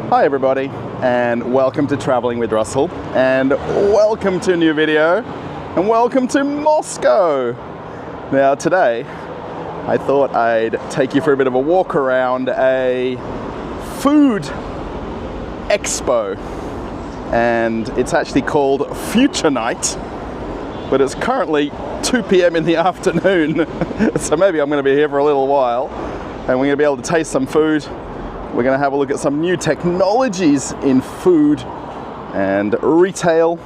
Hi everybody, and welcome to Traveling with Russell, and welcome to a new video, and welcome to Moscow. Now today, I thought I'd take you for a bit of a walk around a food expo, and it's actually called Future Night, but it's currently 2 p.m. in the afternoon, so maybe I'm going to be here for a little while, and we're going to be able to taste some food. We're going to have a look at some new technologies in food and retail.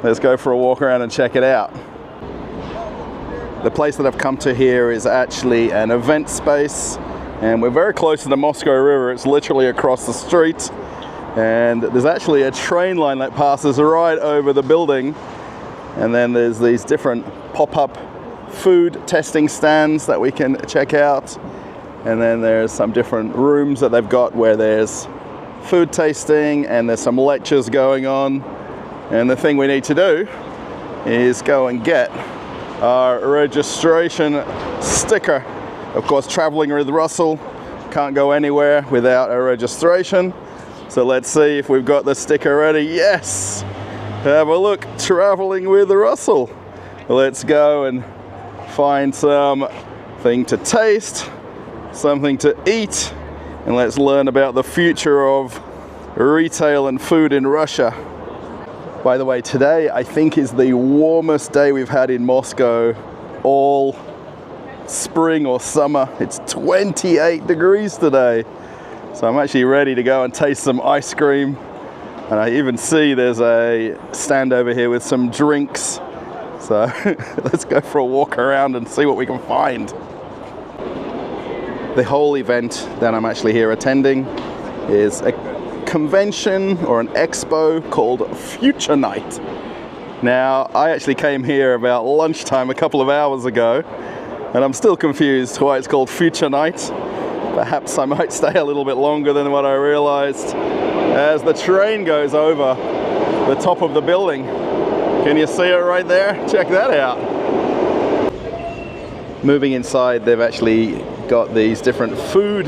Let's go for a walk around and check it out. The place that I've come to here is actually an event space, and we're very close to the Moscow River. It's literally across the street, and there's actually a train line that passes right over the building, and then there's these different pop-up food testing stands that we can check out. And then there's some different rooms that they've got where there's food tasting and there's some lectures going on. And the thing we need to do is go and get our registration sticker. Of course, traveling with Russell, can't go anywhere without a registration. So let's see if we've got the sticker ready. Yes! Have a look, traveling with Russell. Let's go and find something to taste, something to eat, and let's learn about the future of retail and food in Russia. By the way, today I think is the warmest day we've had in Moscow all spring or summer. It's 28 degrees today, so I'm actually ready to go and taste some ice cream. And I even see there's a stand over here with some drinks, so let's go for a walk around and see what we can find. The whole event that I'm actually here attending is a convention or an expo called Future Night. Now, I actually came here about lunchtime a couple of hours ago, and I'm still confused why it's called Future Night. Perhaps I might stay a little bit longer than what I realized as the train goes over the top of the building. Can you see it right there? Check that out. Moving inside, they've actually got these different food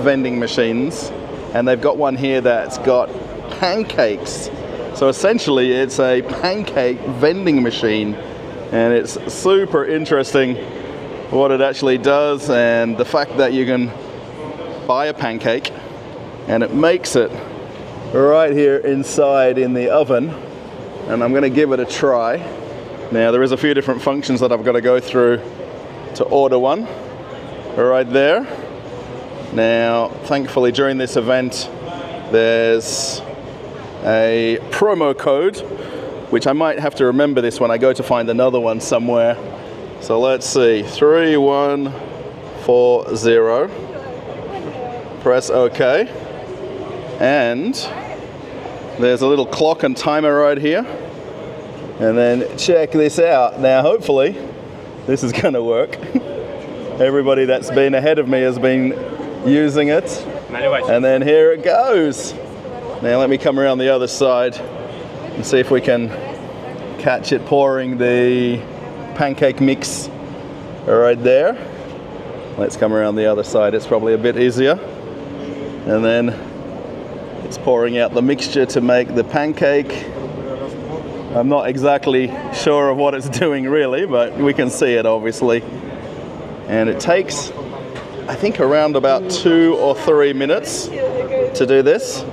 vending machines, and they've got one here that's got pancakes. So essentially it's a pancake vending machine, and it's super interesting what it actually does, and the fact that you can buy a pancake and it makes it right here inside in the oven. And I'm going to give it a try. Now there is a few different functions that I've got to go through to order one. Right there. Now, thankfully during this event there's a promo code, which I might have to remember this when I go to find another one somewhere. So let's see, 3140. Press OK. And there's a little clock and timer right here. And then check this out. Now hopefully this is going to work. Everybody that's been ahead of me has been using it. And then here it goes. Now let me come around the other side and see if we can catch it pouring the pancake mix right there. Let's come around the other side. It's probably a bit easier. And then it's pouring out the mixture to make the pancake. I'm not exactly sure of what it's doing really, but we can see it obviously. And it takes, I think, around about 2 or 3 minutes to do this.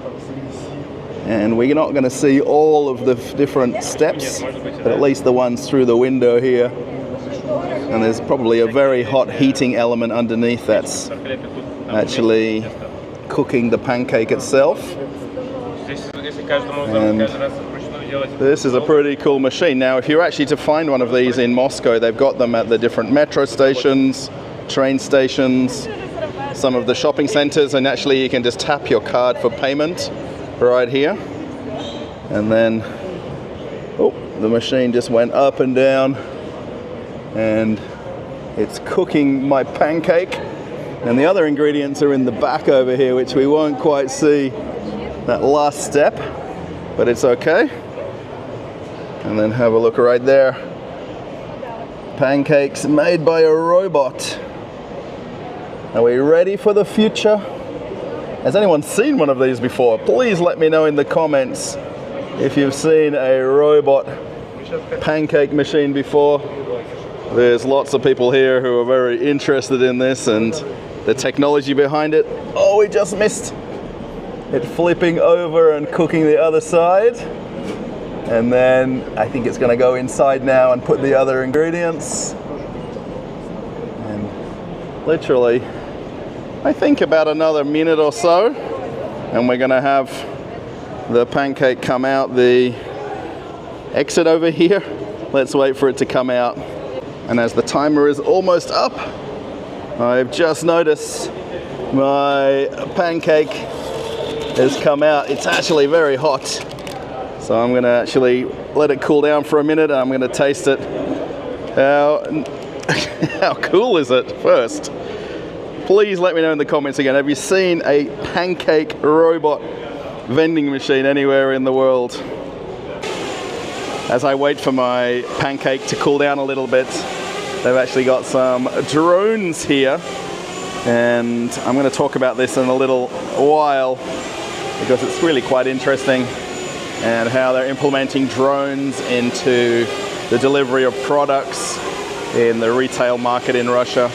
And we're not going to see all of the different steps, but at least the ones through the window here. And there's probably a very hot heating element underneath that's actually cooking the pancake itself. And this is a pretty cool machine. Now, if you're actually to find one of these in Moscow, they've got them at the different metro stations, train stations, some of the shopping centers, and actually you can just tap your card for payment right here. And then, oh, the machine just went up and down, and it's cooking my pancake. And the other ingredients are in the back over here, which we won't quite see that last step, but it's okay. And then have a look right there. Pancakes made by a robot. Are we ready for the future? Has anyone seen one of these before? Please let me know in the comments if you've seen a robot pancake machine before. There's lots of people here who are very interested in this and the technology behind it. Oh, we just missed it flipping over and cooking the other side. And then I think it's going to go inside now and put the other ingredients. And literally, I think about another minute or so, and we're going to have the pancake come out the exit over here. Let's wait for it to come out. And as the timer is almost up, I've just noticed my pancake has come out. It's actually very hot. So I'm going to actually let it cool down for a minute and I'm going to taste it. How cool is it first? Please let me know in the comments again. Have you seen a pancake robot vending machine anywhere in the world? As I wait for my pancake to cool down a little bit, they've actually got some drones here. And I'm going to talk about this in a little while because it's really quite interesting, and how they're implementing drones into the delivery of products in the retail market in Russia.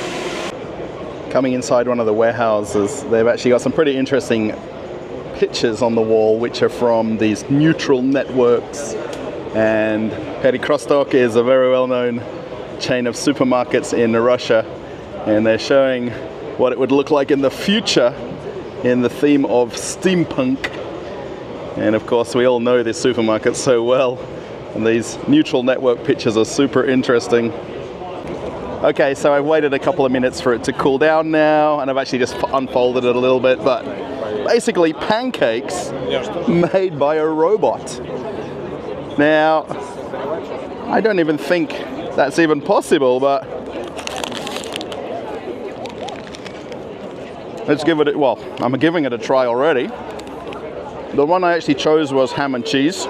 Coming inside one of the warehouses, they've actually got some pretty interesting pictures on the wall which are from these neural networks. And Perikostok is a very well-known chain of supermarkets in Russia, and they're showing what it would look like in the future in the theme of steampunk. And of course we all know this supermarket so well, and these neural network pictures are super interesting. Okay, so I've waited a couple of minutes for it to cool down now, and I've actually just unfolded it a little bit, but basically pancakes made by a robot. Now, I don't even think that's even possible, but let's give it, well, I'm giving it a try already. The one I actually chose was ham and cheese.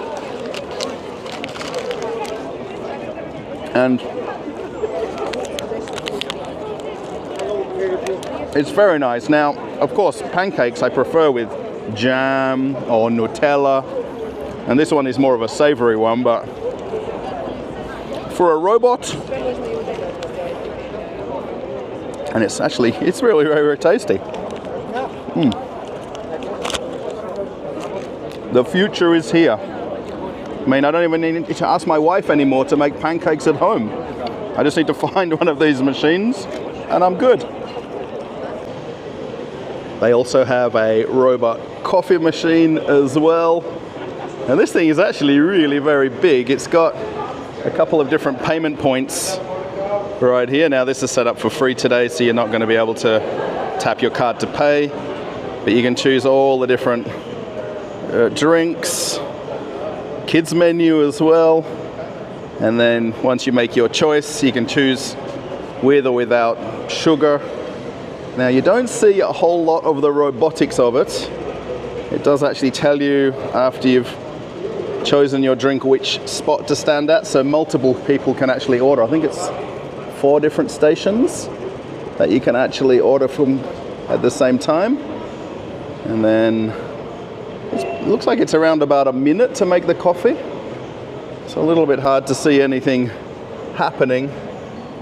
And it's very nice. Now, of course, pancakes I prefer with jam or Nutella. And this one is more of a savory one, but for a robot, and it's really very, very tasty. The future is here. I mean, I don't even need to ask my wife anymore to make pancakes at home. I just need to find one of these machines and I'm good. They also have a robot coffee machine as well. And this thing is actually really very big. It's got a couple of different payment points right here. Now this is set up for free today, so you're not going to be able to tap your card to pay, but you can choose all the different drinks, kids menu as well. And then once you make your choice, you can choose with or without sugar. Now you don't see a whole lot of the robotics of it. It does actually tell you after you've chosen your drink which spot to stand at, so multiple people can actually order. I think it's 4 different stations that you can actually order from at the same time. And then it looks like it's around about a minute to make the coffee. It's a little bit hard to see anything happening.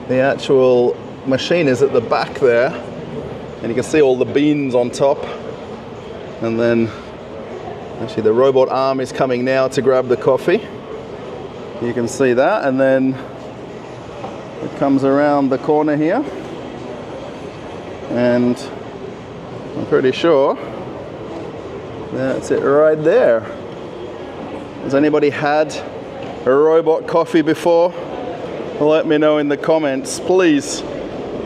The actual machine is at the back there, and you can see all the beans on top. And then actually the robot arm is coming now to grab the coffee. You can see that, and then it comes around the corner here, and I'm pretty sure that's it right there. Has anybody had a robot coffee before? Let me know in the comments, please.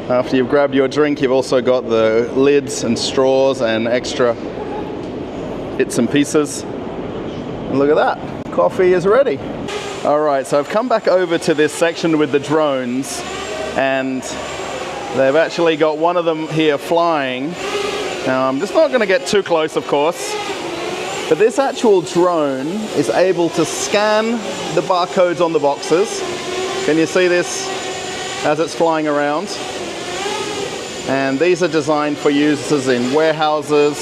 After you've grabbed your drink, you've also got the lids and straws and extra bits and pieces. And look at that, coffee is ready. All right, so I've come back over to this section with the drones, and they've actually got one of them here flying. Now, I'm just not going to get too close, of course, but this actual drone is able to scan the barcodes on the boxes. Can you see this as it's flying around? And these are designed for users in warehouses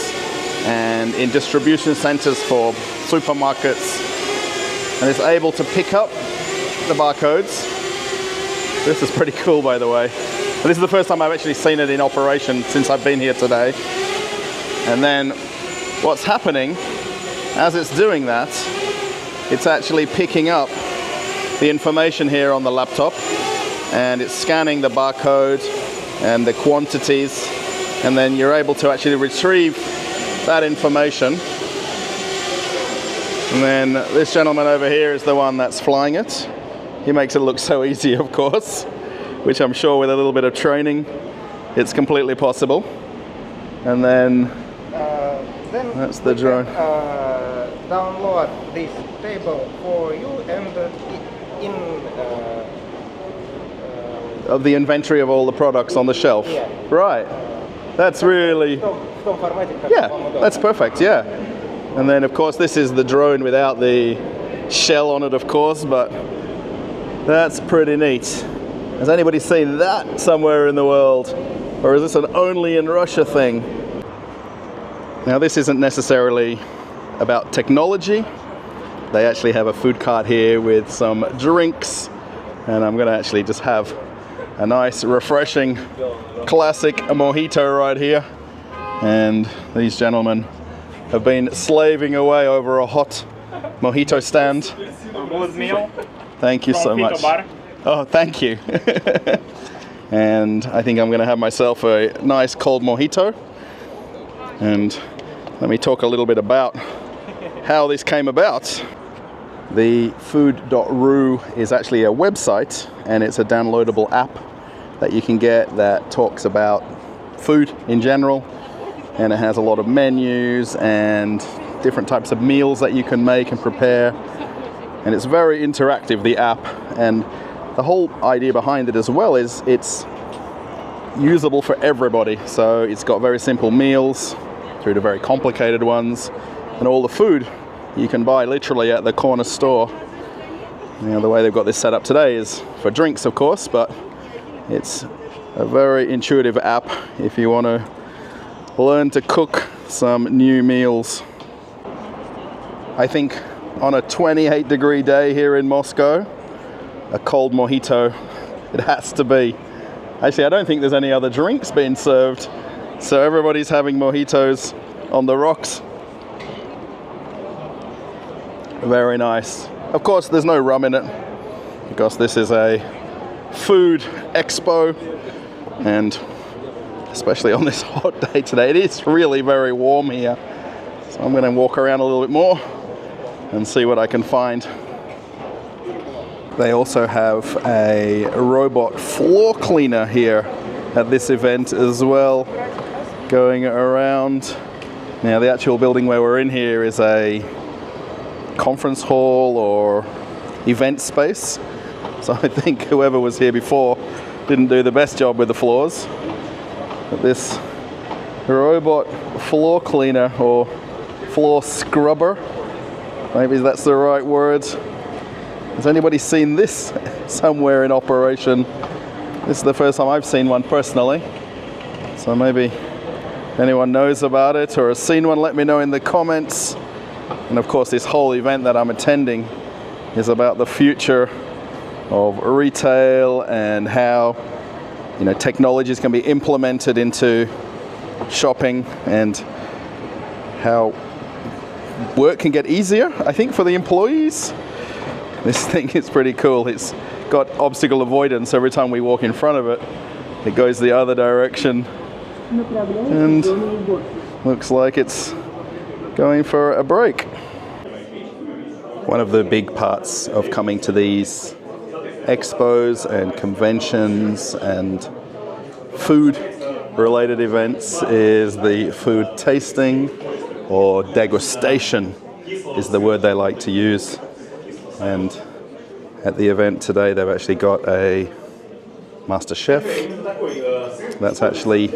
and in distribution centers for supermarkets, and it's able to pick up the barcodes. This is pretty cool, by the way. And this is the first time I've actually seen it in operation since I've been here today. And then what's happening as it's doing that, it's actually picking up the information here on the laptop, and it's scanning the barcode and the quantities, and then you're able to actually retrieve that information. And then this gentleman over here is the one that's flying it. He makes it look so easy, of course, which I'm sure with a little bit of training it's completely possible. And then that's the drone. Download this table for you and of the inventory of all the products on the shelf. Yeah. Right. That's really... Yeah, that's perfect, yeah. And then, of course, this is the drone without the shell on it, of course, but that's pretty neat. Has anybody seen that somewhere in the world? Or is this an only in Russia thing? Now, this isn't necessarily about technology. They actually have a food cart here with some drinks, and I'm going to actually just have a nice, refreshing, classic mojito right here. And these gentlemen have been slaving away over a hot mojito stand. Good meal. Thank you so much. Oh, thank you. And I think I'm going to have myself a nice cold mojito. And let me talk a little bit about how this came about. The food.ru is actually a website, and it's a downloadable app that you can get that talks about food in general, and it has a lot of menus and different types of meals that you can make and prepare, and it's very interactive, the app. And the whole idea behind it as well is it's usable for everybody. So it's got very simple meals through to very complicated ones, and all the food you can buy literally at the corner store. You know, the way they've got this set up today is for drinks, of course, but it's a very intuitive app if you want to learn to cook some new meals. I think on a 28-degree day here in Moscow, a cold mojito, it has to be. Actually, I don't think there's any other drinks being served, so everybody's having mojitos on the rocks. Very nice. Of course, there's no rum in it, because this is a food expo, and especially on this hot day today, it is really very warm here. So I'm going to walk around a little bit more and see what I can find. They also have a robot floor cleaner here at this event as well, going around. Now, the actual building where we're in here is a conference hall or event space. So I think whoever was here before didn't do the best job with the floors. But this robot floor cleaner or floor scrubber, maybe that's the right word. Has anybody seen this somewhere in operation? This is the first time I've seen one personally. So maybe anyone knows about it or has seen one, let me know in the comments. And of course, this whole event that I'm attending is about the future of retail and how, you know, technologies can be implemented into shopping and how work can get easier, I think, for the employees. This thing is pretty cool. It's got obstacle avoidance. Every time we walk in front of it, it goes the other direction. And looks like it's going for a break. One of the big parts of coming to these expos and conventions and food-related events is the food tasting, or degustation is the word they like to use. And at the event today, they've actually got a master chef that's actually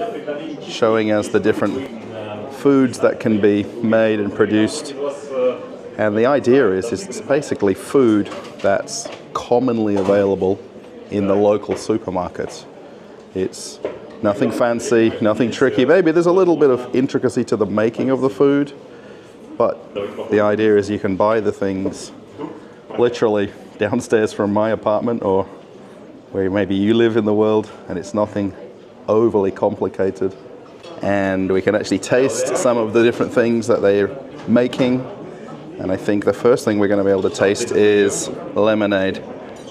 showing us the different foods that can be made and produced. And the idea is it's basically food that's commonly available in the local supermarkets. It's nothing fancy, nothing tricky. Maybe there's a little bit of intricacy to the making of the food, But the idea is you can buy the things literally downstairs from my apartment or where maybe you live in the world, and it's nothing overly complicated. And we can actually taste some of the different things that they're making. And I think the first thing we're going to be able to taste is lemonade.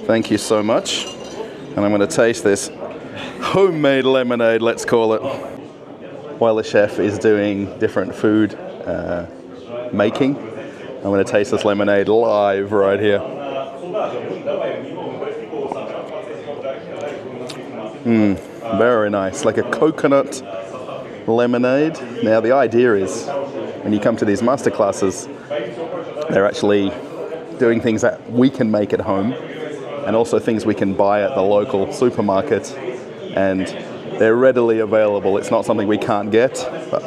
Thank you so much. And I'm going to taste this homemade lemonade, let's call it. While the chef is doing different food making, I'm going to taste this lemonade live right here. Very nice, like a coconut lemonade. Now the idea is, when you come to these masterclasses, they're actually doing things that we can make at home, and also things we can buy at the local supermarket, and they're readily available. It's not something we can't get, but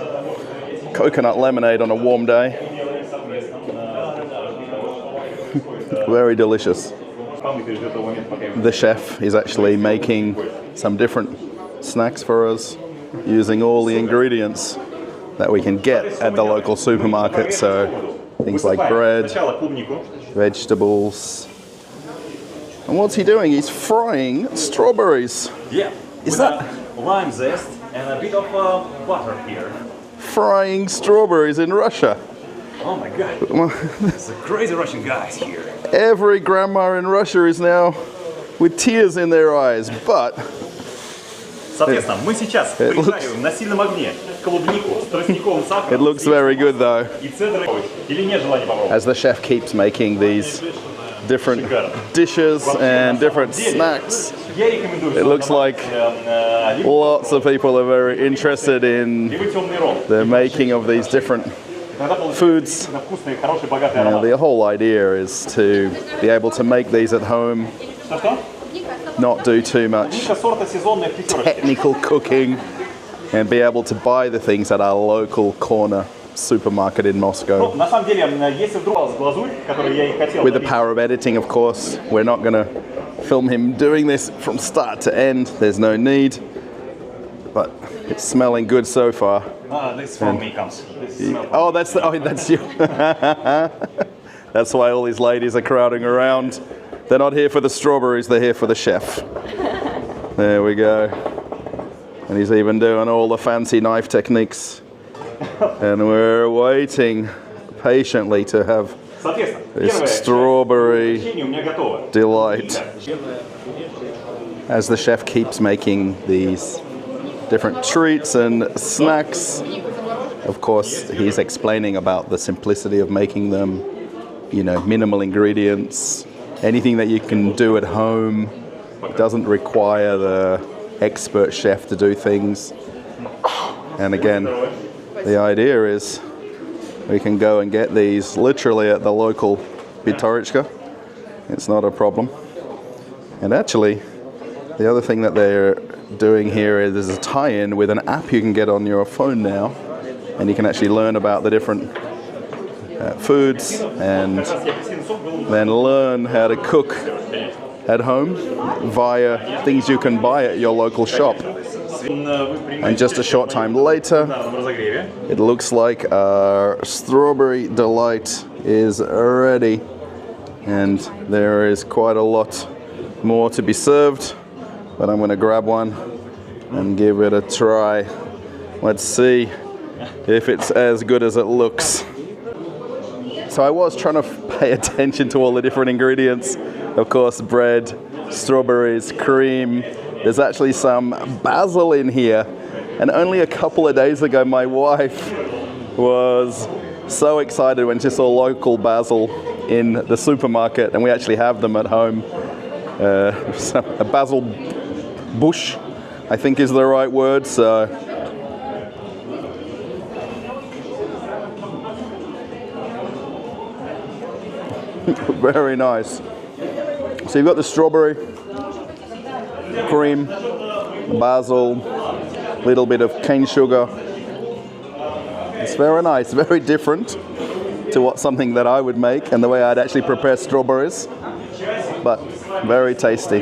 coconut lemonade on a warm day. Very delicious. The chef is actually making some different snacks for us using all the ingredients that we can get at the local supermarket. So things like bread, vegetables. And what's he doing? He's frying strawberries. Yeah. Is that lime zest and a bit of butter here? Frying strawberries in Russia? Oh my god. It's a crazy Russian guys here. Every grandma in Russia is now with tears in their eyes, but Соответственно, мы сейчас прижариваем на сильном огне клубнику с тростниковым сахаром. It looks very good though. И цедр или нет желания попробовать? As the chef keeps making these different dishes and different snacks, it looks like lots of people are very interested in the making of these different foods. The whole idea is to be able to make these at home, not do too much technical cooking, and be able to buy the things at our local corner supermarket in Moscow. With the power of editing, of course, we're not going to film him doing this from start to end. There's no need, but it's smelling good so far. This from me comes. Oh, that's you. That's why all these ladies are crowding around. They're not here for the strawberries, they're here for the chef. There we go. And he's even doing all the fancy knife techniques. And we're waiting patiently to have this strawberry delight. As the chef keeps making these different treats and snacks, of course, he's explaining about the simplicity of making them, you know, minimal ingredients, anything that you can do at home. Doesn't require the expert chef to do things. And again, the idea is we can go and get these literally at the local bitorichka. It's not a problem. And actually, the other thing that they're doing here is there's a tie-in with an app you can get on your phone now, and you can actually learn about the different foods and then learn how to cook at home via things you can buy at your local shop. And just a short time later, it looks like our strawberry delight is ready, and there is quite a lot more to be served, but I'm going to grab one and give it a try. Let's see if it's as good as it looks. So I was trying to pay attention to all the different ingredients. Of course, bread, strawberries, cream. There's actually some basil in here. And only a couple of days ago, my wife was so excited when she saw local basil in the supermarket, and we actually have them at home. A basil bush, I think is the right word. So very nice. So you've got the strawberry, cream, basil, little bit of cane sugar. It's very nice, very different to something that I would make and the way I'd actually prepare strawberries, but very tasty.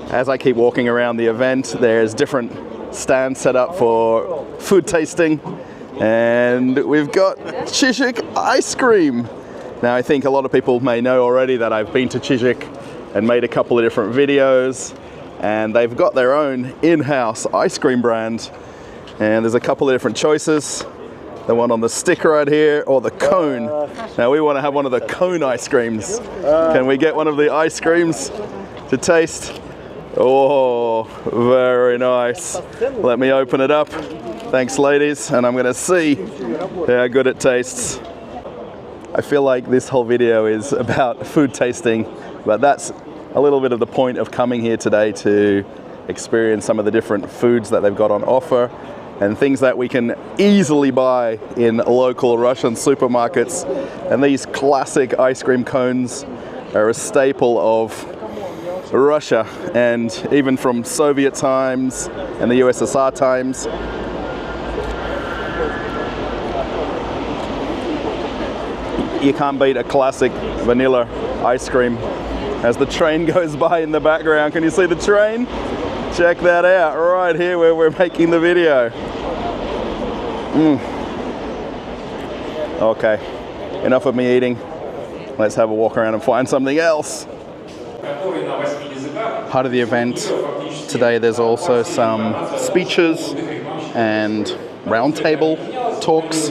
As I keep walking around the event, there's different stands set up for food tasting, And we've got Chiswick ice cream. Now I think a lot of people may know already that I've been to Chiswick and made a couple of different videos, and they've got their own in-house ice cream brand. And there's a couple of different choices. The one on the stick right here, or the cone. Now we want to have one of the cone ice creams. Can we get one of the ice creams to taste? Oh, very nice. Let me open it up. Thanks, ladies, and I'm gonna see how good it tastes. I feel like this whole video is about food tasting, but that's a little bit of the point of coming here today, to experience some of the different foods that they've got on offer and things that we can easily buy in local Russian supermarkets. And these classic ice cream cones are a staple of Russia, and even from Soviet times and the USSR times. You can't beat a classic vanilla ice cream. As the train goes by in the background, can you see the train? Check that out, right here where we're making the video. Okay, enough of me eating. Let's have a walk around and find something else. Part of the event today, there's also some speeches and roundtable talks,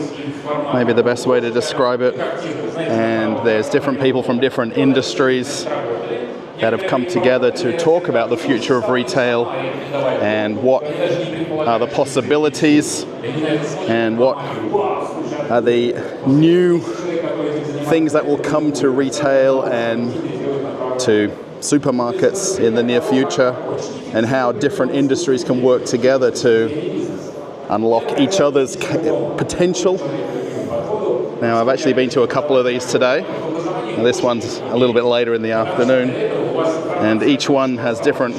maybe the best way to describe it. And there's different people from different industries that have come together to talk about the future of retail and what are the possibilities and what are the new things that will come to retail and to supermarkets in the near future, and how different industries can work together to unlock each other's potential. Now, I've actually been to a couple of these today. This one's a little bit later in the afternoon, and each one has different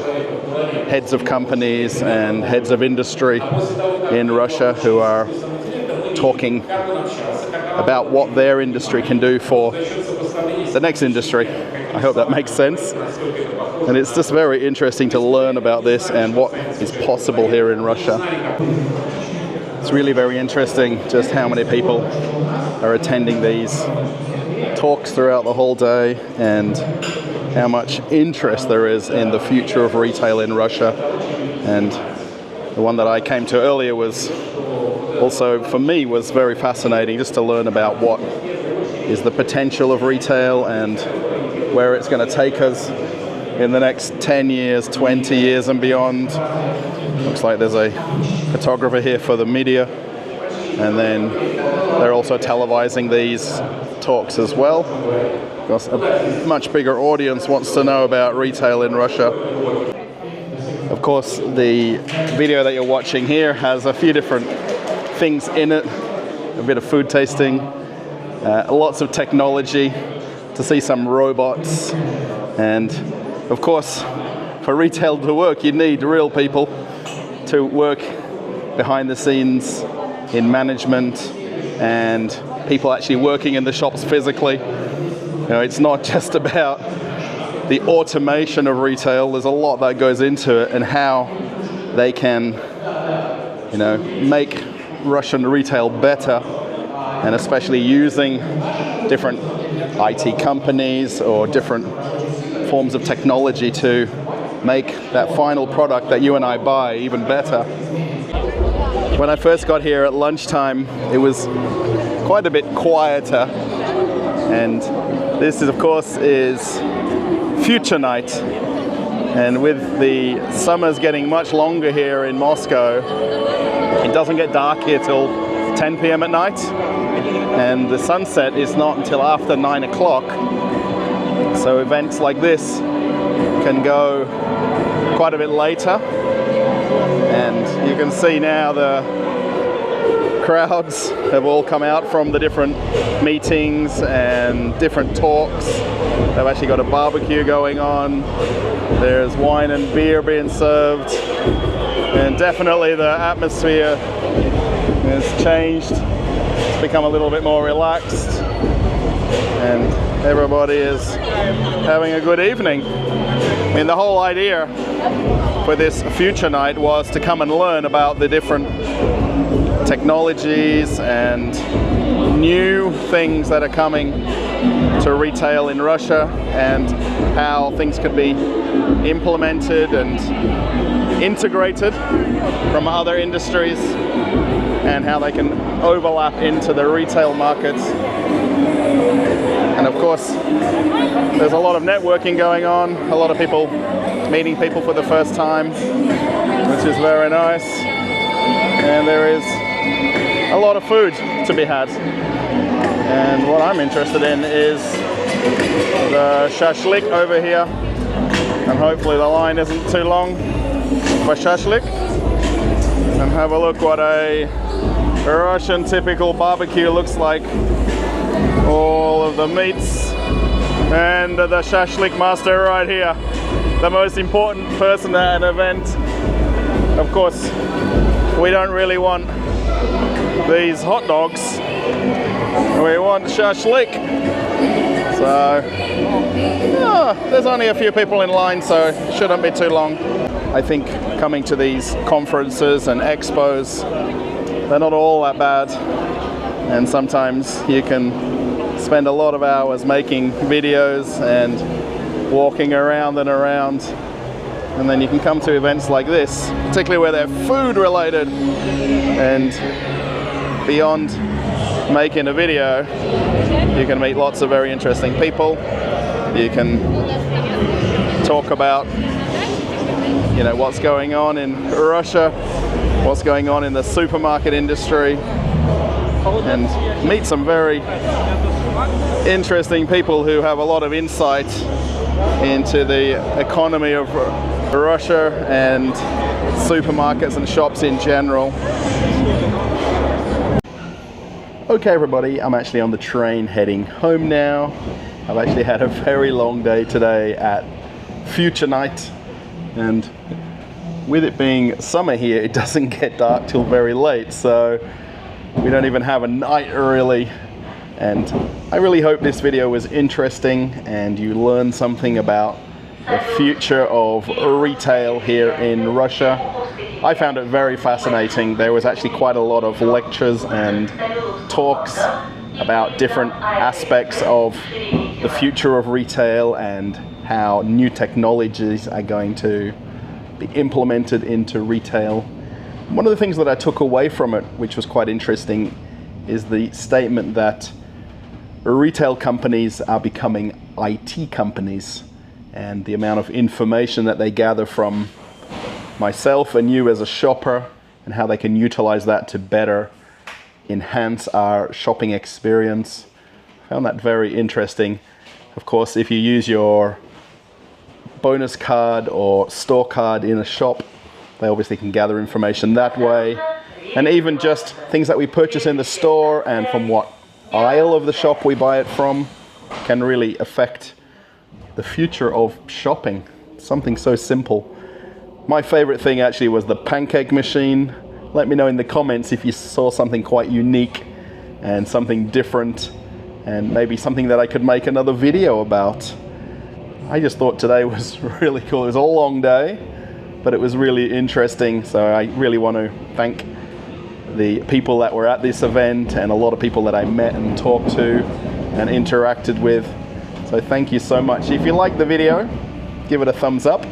heads of companies and heads of industry in Russia who are talking about what their industry can do for the next industry. I hope that makes sense. And it's just very interesting to learn about this and what is possible here in Russia. It's really very interesting just how many people are attending these talks throughout the whole day, and how much interest there is in the future of retail in Russia. And the one that I came to earlier was also, for me, was very fascinating, just to learn about what is the potential of retail and where it's going to take us in the next 10 years, 20 years and beyond. Looks like there's a photographer here for the media, and then they're also televising these talks as well, because a much bigger audience wants to know about retail in Russia. Of course, the video that you're watching here has a few different things in it, a bit of food tasting, lots of technology, to see some robots, and of course, for retail to work, you need real people to work behind the scenes in management, and people actually working in the shops physically. You know, it's not just about the automation of retail. There's a lot that goes into it, and how they can, you know, make Russian retail better, and especially using different IT companies or different forms of technology to make that final product that you and I buy even better. When I first got here at lunchtime, it was quite a bit quieter, and this is, of course, is future night. And with the summers getting much longer here in Moscow, it doesn't get dark here till 10 p.m. at night, and the sunset is not until after 9 o'clock. So events like this can go quite a bit later, and you can see now the crowds have all come out from the different meetings and different talks. They've actually got a barbecue going on. There's wine and beer being served, and definitely the atmosphere has changed. It's become a little bit more relaxed, and everybody is having a good evening. I mean, the whole idea for this future night was to come and learn about the different technologies and new things that are coming to retail in Russia, and how things could be implemented and integrated from other industries, and how they can overlap into the retail markets. And of course, there's a lot of networking going on, a lot of people meeting people for the first time, which is very nice. And there is a lot of food to be had. And what I'm interested in is the shashlik over here. And hopefully the line isn't too long for shashlik. And have a look what a Russian typical barbecue looks like. All of the meats and the shashlik master right here, the most important person at an event. Of course, we don't really want these hot dogs, we want shashlik. So there's only a few people in line, so it shouldn't be too long. I think coming to these conferences and expos, they're not all that bad, and sometimes you can spend a lot of hours making videos and walking around and around, and then you can come to events like this, particularly where they're food related, and beyond making a video, you can meet lots of very interesting people. You can talk about, you know, what's going on in Russia, what's going on in the supermarket industry, and meet some very interesting people who have a lot of insight into the economy of Russia and supermarkets and shops in general. Okay everybody, I'm actually on the train heading home now. I've actually had a very long day today at Future Night, and with it being summer here, it doesn't get dark till very late, so we don't even have a night really. And I really hope this video was interesting and you learned something about the future of retail here in Russia. I found it very fascinating. There was actually quite a lot of lectures and talks about different aspects of the future of retail and how new technologies are going to be implemented into retail. One of the things that I took away from it, which was quite interesting, is the statement that retail companies are becoming IT companies, and the amount of information that they gather from myself and you as a shopper, and how they can utilize that to better enhance our shopping experience. I found that very interesting. Of course, if you use your bonus card or store card in a shop, they obviously can gather information that way. And even just things that we purchase in the store and from what aisle of the shop we buy it from can really affect the future of shopping. Something so simple. My favorite thing actually was the pancake machine. Let me know in the comments if you saw something quite unique and something different, and maybe something that I could make another video about. I just thought today was really cool. It was a long day, but it was really interesting. So I really want to thank the people that were at this event and a lot of people that I met and talked to and interacted with. So thank you so much. If you liked the video, give it a thumbs up,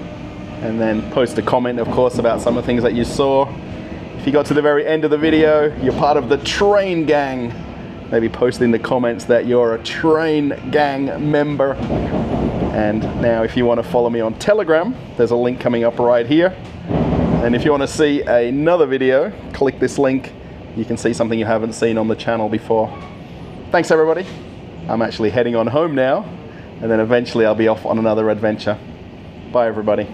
and then post a comment, of course, about some of the things that you saw. If you got to the very end of the video, you're part of the train gang, maybe post in the comments that you're a train gang member. And now if you want to follow me on Telegram, there's a link coming up right here. And if you want to see another video, click this link. You can see something you haven't seen on the channel before. Thanks everybody. I'm actually heading on home now, and then eventually I'll be off on another adventure. Bye everybody.